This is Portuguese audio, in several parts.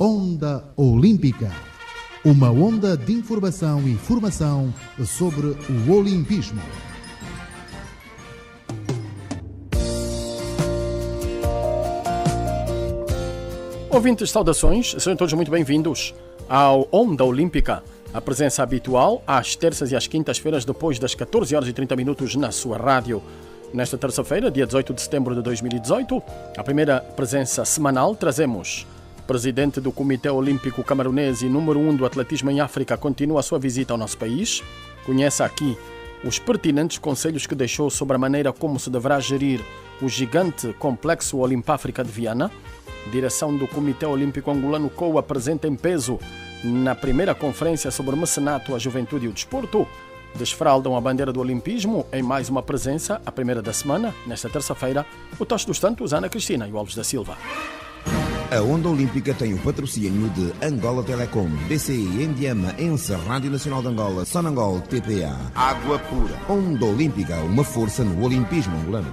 Onda Olímpica. Uma onda de informação e formação sobre o olimpismo. Ouvintes, saudações, sejam todos muito bem-vindos ao Onda Olímpica. A presença habitual às terças e às quintas-feiras depois das 14 horas e 30 minutos na sua rádio. Nesta terça-feira, dia 18 de setembro de 2018, a primeira presença semanal, trazemos presidente do Comitê Olímpico Camerunês e número 1 do atletismo em África, continua a sua visita ao nosso país. Conheça aqui os pertinentes conselhos que deixou sobre a maneira como se deverá gerir o gigante complexo Olimpáfrica de Viana. Direção do Comitê Olímpico Angolano COA apresenta em peso na primeira conferência sobre mecenato, a juventude e o desporto. Desfraldam a bandeira do olimpismo em mais uma presença, a primeira da semana, nesta terça-feira, o Toche dos Santos, Ana Cristina e o Alves da Silva. A Onda Olímpica tem o patrocínio de Angola Telecom, BCI, Endiama, ENSA, Rádio Nacional de Angola, Sonangol, TPA. Água pura. Onda Olímpica, uma força no olimpismo angolano.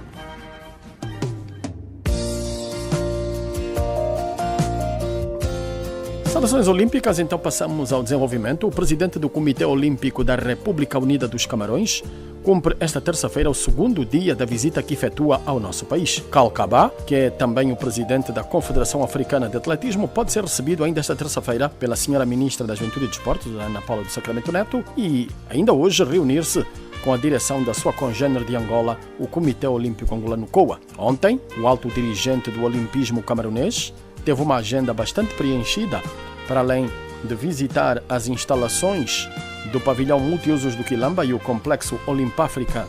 Saudações olímpicas, então passamos ao desenvolvimento. O presidente do Comitê Olímpico da República Unida dos Camarões cumpre esta terça-feira o segundo dia da visita que efetua ao nosso país. Cal Kabá, que é também o presidente da Confederação Africana de Atletismo, pode ser recebido ainda esta terça-feira pela senhora ministra da Juventude e Desportos, Ana Paula do Sacramento Neto, e ainda hoje reunir-se com a direção da sua congênere de Angola, o Comitê Olímpico Angolano COA. Ontem, o alto dirigente do olimpismo camerunês teve uma agenda bastante preenchida, para além de visitar as instalações do pavilhão multiusos do Quilamba e o complexo Olimpáfrica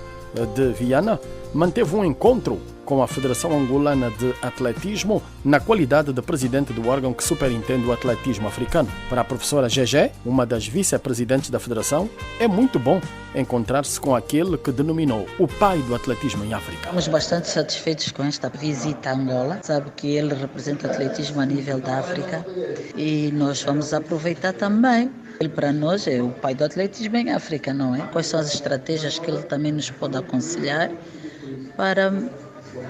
de Viana, manteve um encontro com a Federação Angolana de Atletismo na qualidade de presidente do órgão que superintende o atletismo africano. Para a professora Gegé, uma das vice-presidentes da Federação, é muito bom encontrar-se com aquele que denominou o pai do atletismo em África. Estamos bastante satisfeitos com esta visita a Angola. Sabe que ele representa o atletismo a nível da África e nós vamos aproveitar também. Ele para nós é o pai do atletismo em África, não é? Quais são as estratégias que ele também nos pode aconselhar para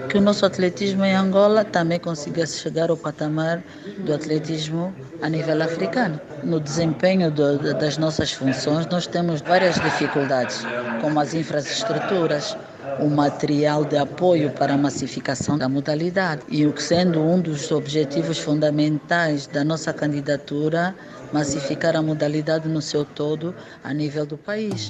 que o nosso atletismo em Angola também consiga chegar ao patamar do atletismo a nível africano. No desempenho das nossas funções, nós temos várias dificuldades, como as infraestruturas, o material de apoio para a massificação da modalidade e o que sendo um dos objetivos fundamentais da nossa candidatura, massificar a modalidade no seu todo a nível do país.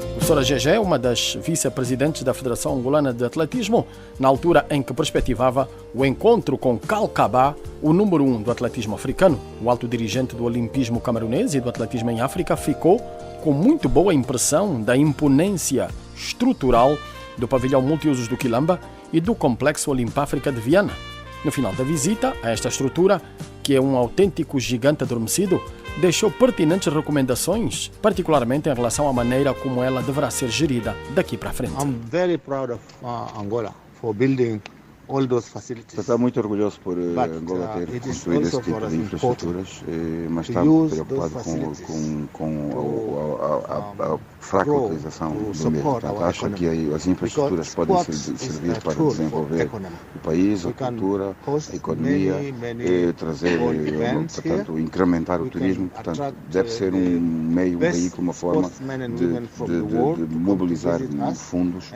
A professora Gegé, uma das vice-presidentes da Federação Angolana de Atletismo, na altura em que perspectivava o encontro com Cal Kabá, o número 1 do atletismo africano. O alto dirigente do olimpismo camerunês e do atletismo em África ficou com muito boa impressão da imponência estrutural do pavilhão multiusos do Quilamba e do complexo Olimpáfrica de Viana. No final da visita a esta estrutura, que é um autêntico gigante adormecido, deixou pertinentes recomendações, particularmente em relação à maneira como ela deverá ser gerida daqui para frente. I'm very proud of Angola for building all those facilities. Está muito orgulhoso por Angola ter construído esse tipo de infraestruturas, mas está preocupado com a fraca utilização do mesmo. Portanto, acha que as infraestruturas podem servir para desenvolver o país, a cultura, a economia, trazer, portanto, incrementar o turismo. Portanto, deve ser um veículo, uma forma de mobilizar fundos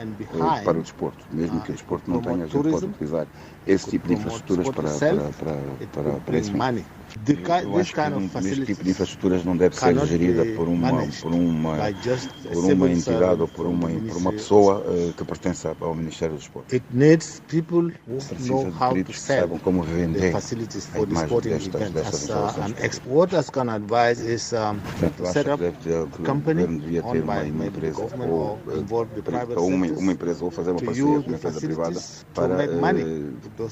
para o desporto. Mesmo que o desporto não tenha, a gente pode utilizar esse tipo de infraestruturas para esse fim. Eu acho que este tipo de infraestruturas não deve ser gerida por uma entidade ou por uma pessoa que pertence ao Ministério do Desporto. Precisa de peritos que saibam como vender a imagem destas instalações. What I can advise is set up a company devia ter uma empresa uma empresa ou fazer uma parceria com uma empresa privada para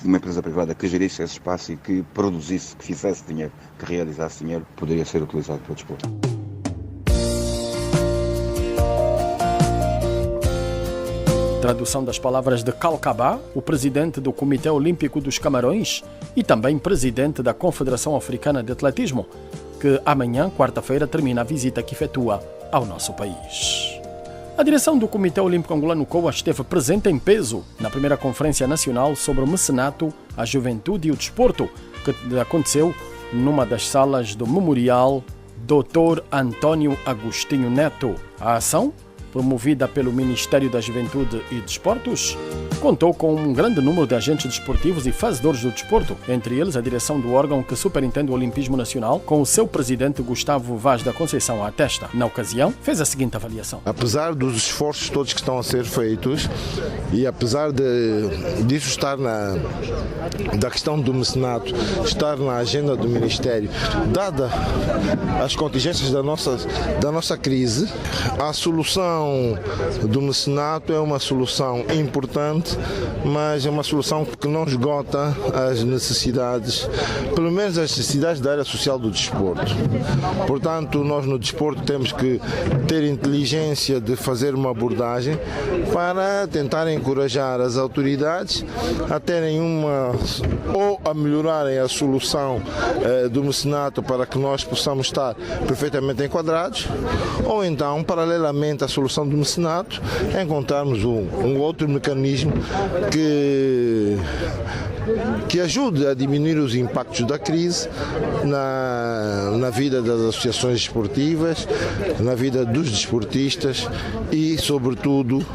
uma empresa privada que gerisse esse espaço e que produzisse, que fizesse dinheiro, que realizasse dinheiro, poderia ser utilizado para o desporto. Tradução das palavras de Cal Kabá, o presidente do Comitê Olímpico dos Camarões e também presidente da Confederação Africana de Atletismo, que amanhã, quarta-feira, termina a visita que efetua ao nosso país. A direção do Comitê Olímpico Angolano COA esteve presente em peso na primeira Conferência Nacional sobre o Mecenato, a Juventude e o Desporto, que aconteceu numa das salas do Memorial Dr. Antônio Agostinho Neto. A ação, promovida pelo Ministério da Juventude e Desportos, contou com um grande número de agentes desportivos e fazedores do desporto, entre eles a direção do órgão que superintende o Olimpismo Nacional, com o seu presidente Gustavo Vaz da Conceição à testa. Na ocasião, fez a seguinte avaliação. Apesar dos esforços todos que estão a ser feitos e apesar disso estar da questão do mecenato, estar na agenda do Ministério, dada as contingências da nossa crise, a solução do mecenato é uma solução importante, mas é uma solução que não esgota as necessidades, pelo menos as necessidades da área social do desporto. Portanto, nós no desporto temos que ter inteligência de fazer uma abordagem para tentar encorajar as autoridades a terem ou a melhorarem a solução do mecenato para que nós possamos estar perfeitamente enquadrados, ou então, paralelamente à solução do mecenato, encontrarmos um outro mecanismo que ajude a diminuir os impactos da crise na vida das associações esportivas, na vida dos desportistas e, sobretudo,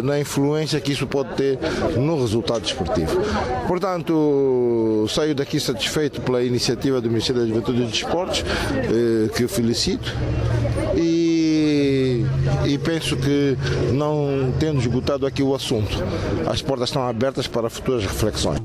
na influência que isso pode ter no resultado desportivo. Portanto, saio daqui satisfeito pela iniciativa do Ministério da Juventude e dos Desportos, que felicito, e penso que, não tendo esgotado aqui o assunto, as portas estão abertas para futuras reflexões.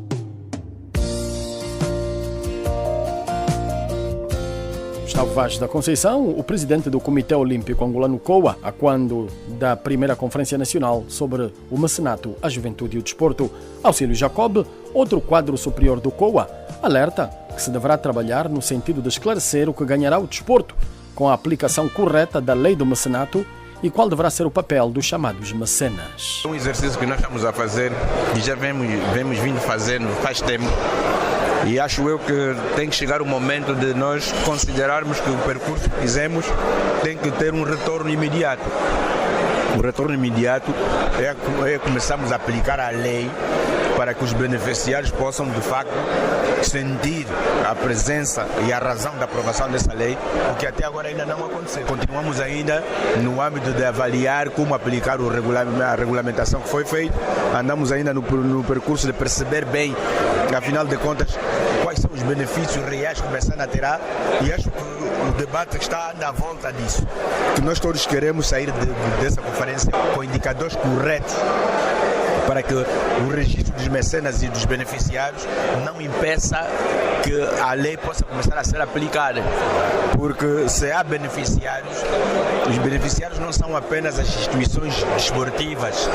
Gustavo Vaz da Conceição, o presidente do Comitê Olímpico Angolano COA, a quando da primeira Conferência Nacional sobre o Mecenato, a Juventude e o Desporto. Auxílio Jacob, outro quadro superior do COA, alerta que se deverá trabalhar no sentido de esclarecer o que ganhará o desporto com a aplicação correta da lei do mecenato e qual deverá ser o papel dos chamados mecenas. Um exercício que nós estamos a fazer e já vemos vindo fazendo faz tempo, e acho eu que tem que chegar o momento de nós considerarmos que o percurso que fizemos tem que ter um retorno imediato. O retorno imediato é começarmos a aplicar a lei para que os beneficiários possam, de facto, sentir a presença e a razão da aprovação dessa lei, o que até agora ainda não aconteceu. Continuamos ainda no âmbito de avaliar como aplicar a regulamentação que foi feita, andamos ainda no percurso de perceber bem, afinal de contas, quais são os benefícios reais que o mecena terá, e acho que o debate está à volta disso, que nós todos queremos sair dessa conferência com indicadores corretos para que o registro dos mecenas e dos beneficiários não impeça que a lei possa começar a ser aplicada. Porque se há beneficiários, os beneficiários não são apenas as instituições desportivas,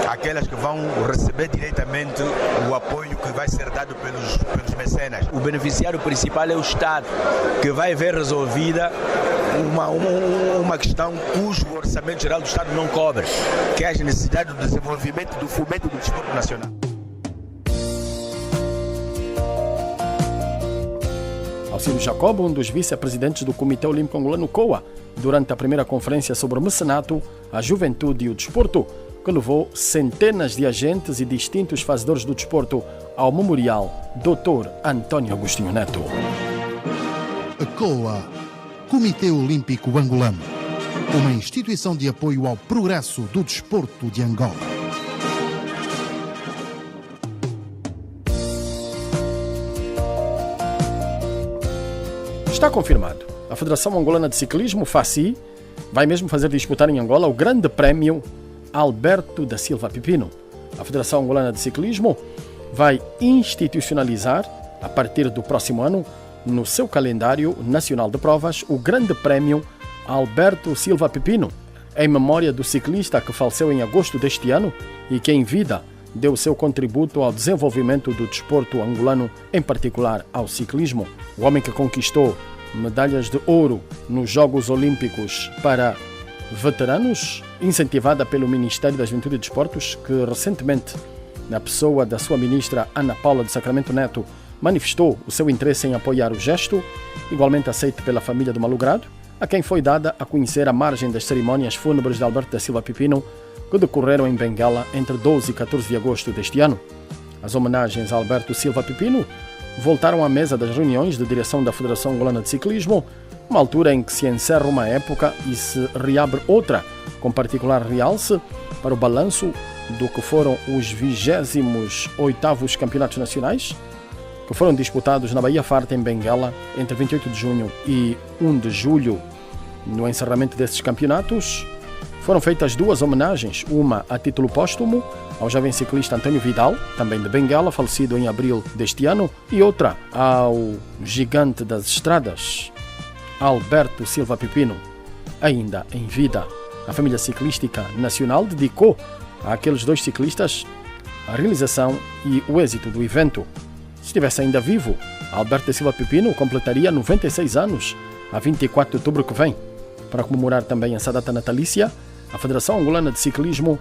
aquelas que vão receber diretamente o apoio que vai ser dado pelos mecenas. O beneficiário principal é o Estado, que vai ver resolvida uma questão cujo orçamento geral do Estado não cobre, que é a necessidade do desenvolvimento do fomento do desporto nacional. Auxílio Jacob, um dos vice-presidentes do Comitê Olímpico Angolano COA, durante a primeira conferência sobre o mecenato, a juventude e o desporto, que levou centenas de agentes e distintos fazedores do desporto ao Memorial Dr. Antônio Agostinho Neto. COA, Comitê Olímpico Angolano, uma instituição de apoio ao progresso do desporto de Angola. Está confirmado. A Federação Angolana de Ciclismo, FACI, vai mesmo fazer disputar em Angola o Grande Prémio Alberto da Silva Pipino. A Federação Angolana de Ciclismo vai institucionalizar, a partir do próximo ano, no seu calendário nacional de provas, o Grande Prémio Alberto Silva Pipino, em memória do ciclista que faleceu em agosto deste ano e que, em vida, deu seu contributo ao desenvolvimento do desporto angolano, em particular ao ciclismo. O homem que conquistou medalhas de ouro nos Jogos Olímpicos para veteranos, incentivada pelo Ministério da Juventude e Desportos, que recentemente, na pessoa da sua ministra Ana Paula de Sacramento Neto, manifestou o seu interesse em apoiar o gesto, igualmente aceito pela família do malogrado. a quem foi dada a conhecer a margem das cerimónias fúnebres de Alberto da Silva Pipino, que decorreram em Benguela entre 12 e 14 de agosto deste ano. As homenagens a Alberto Silva Pipino voltaram à mesa das reuniões de direção da Federação Angolana de Ciclismo, uma altura em que se encerra uma época e se reabre outra, com particular realce para o balanço do que foram os 28º Campeonatos Nacionais, que foram disputados na Bahia Farta, em Benguela, entre 28 de junho e 1 de julho. No encerramento desses campeonatos, foram feitas duas homenagens, uma a título póstumo ao jovem ciclista António Vidal, também de Benguela, falecido em abril deste ano, e outra ao gigante das estradas, Alberto Silva Pipino, ainda em vida. A família ciclística nacional dedicou àqueles dois ciclistas a realização e o êxito do evento. Se estivesse ainda vivo, Alberto Silva Pipino completaria 96 anos a 24 de outubro que vem. Para comemorar também essa data natalícia, a Federação Angolana de Ciclismo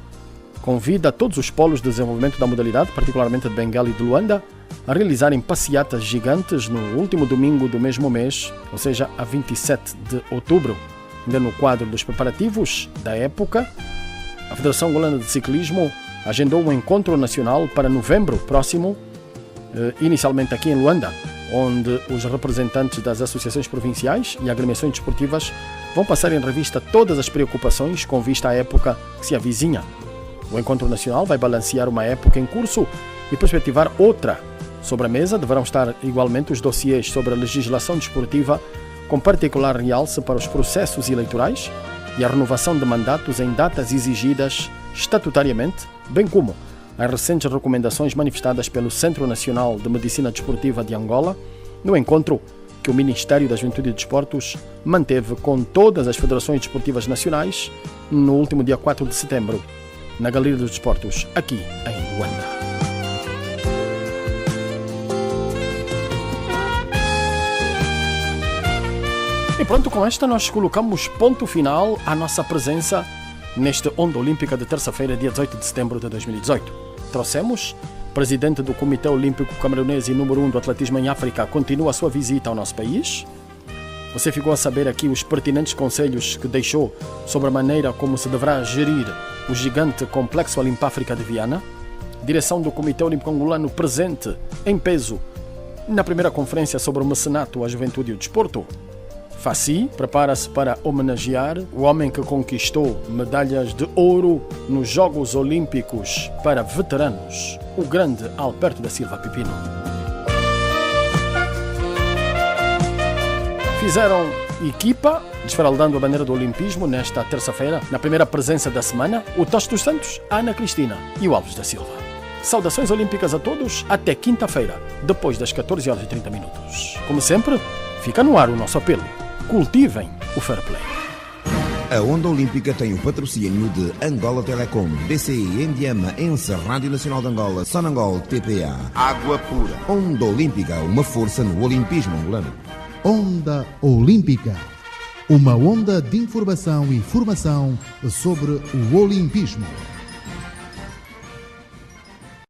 convida todos os polos de desenvolvimento da modalidade, particularmente de Benguela e de Luanda, a realizarem passeatas gigantes no último domingo do mesmo mês, ou seja, a 27 de outubro. Ainda no quadro dos preparativos da época, a Federação Angolana de Ciclismo agendou um encontro nacional para novembro próximo, inicialmente aqui em Luanda, onde os representantes das associações provinciais e agremiações desportivas vão passar em revista todas as preocupações com vista à época que se avizinha. O encontro nacional vai balancear uma época em curso e perspectivar outra. Sobre a mesa deverão estar igualmente os dossiês sobre a legislação desportiva, com particular realce para os processos eleitorais e a renovação de mandatos em datas exigidas estatutariamente, bem como as recentes recomendações manifestadas pelo Centro Nacional de Medicina Desportiva de Angola, no encontro que o Ministério da Juventude e Desportos manteve com todas as federações desportivas nacionais no último dia 4 de setembro, na Galeria dos Desportos, aqui em Luanda. E pronto, com esta nós colocamos ponto final à nossa presença neste Onda Olímpica de terça-feira, dia 18 de setembro de 2018. Trouxemos presidente do Comitê Olímpico Camerunês e número 1 do atletismo em África, continua a sua visita ao nosso país. Você ficou a saber aqui os pertinentes conselhos que deixou sobre a maneira como se deverá gerir o gigante Complexo Olimpáfrica de Viana. Direção do Comitê Olímpico Angolano presente em peso na primeira conferência sobre o mecenato à juventude e o desporto. FACI prepara-se para homenagear o homem que conquistou medalhas de ouro nos Jogos Olímpicos para veteranos, o grande Alberto da Silva Pipino. Fizeram equipa, desfaraldando a bandeira do Olimpismo nesta terça-feira, na primeira presença da semana, o Tosto dos Santos, a Ana Cristina e o Alves da Silva. Saudações olímpicas a todos, até quinta-feira, depois das 14h30. Como sempre, fica no ar o nosso apelo. Cultivem o fair play. A Onda Olímpica tem o patrocínio de Angola Telecom, DCI, Endiama, Ensa, Rádio Nacional de Angola, Sonangol, TPA. Água pura. Onda Olímpica, uma força no olimpismo angolano. Onda Olímpica, uma onda de informação e formação sobre o olimpismo.